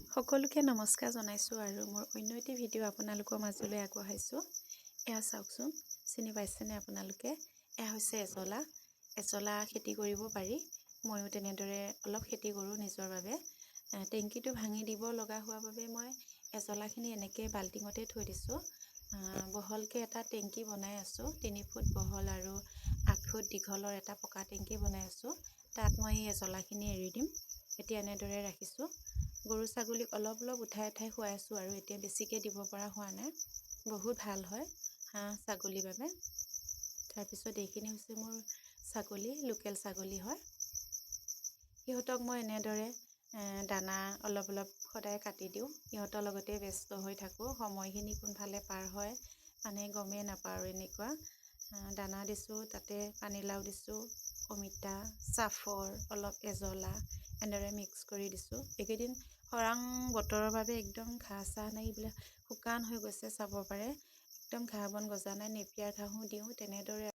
সকলোকে নমস্কাৰ জনাইছোঁ আৰু মোৰ অন্য এটি ভিডিঅ' আপোনালোকৰ মাজলৈ আগবঢ়াইছোঁ। এয়া চাওকচোন, চিনি পাইছেনে আপোনালোকে? এয়া হৈছে এজলা। এজলা খেতি কৰিব পাৰি। ময়ো তেনেদৰে অলপ খেতি কৰোঁ নিজৰ বাবে। টেংকিটো ভাঙি দিব লগা হোৱাৰ বাবে মই এজলাখিনি এনেকৈ বাল্টিঙতে থৈ দিছোঁ। বহলকৈ এটা টেংকি বনাই আছোঁ। 3 ফুট বহল আৰু 8 ফুট দীঘলৰ এটা পকা টেংকি বনাই আছোঁ। তাত মই এই এজলাখিনি এৰি দিম। এতিয়া এনেদৰে ৰাখিছোঁ। গৰু ছাগলীক অলপ উঠাই খুৱাই আছোঁ আৰু এতিয়া বেছিকৈ দিব পৰা হোৱা নাই। বহুত ভাল হয় হাঁহ ছাগলীৰ বাবে। তাৰপিছত এইখিনি হৈছে মোৰ ছাগলী, লোকেল ছাগলী হয়। সিহঁতক মই এনেদৰে দানা অলপ সদায় কাটি দিওঁ। সিহঁতৰ লগতে ব্যস্ত হৈ থাকোঁ। সময়খিনি কোনফালে পাৰ হয় মানে গমেই নাপাওঁ আৰু এনেকুৱা। দানা দিছোঁ, তাতে পানীলাও দিছোঁ, অমিতা, চাফৰ, অলপ এজলা এনেদৰে মিক্স কৰি দিছোঁ। এইকেইদিন খৰাং বতৰৰ বাবে একদম ঘাঁহ চাহ নাই, এইবিলাক শুকান হৈ গৈছে, চাব পাৰে। একদম ঘাঁহ বন গজা নাই। নেপিয়াৰ ঘাঁহো দিওঁ। তেনেদৰে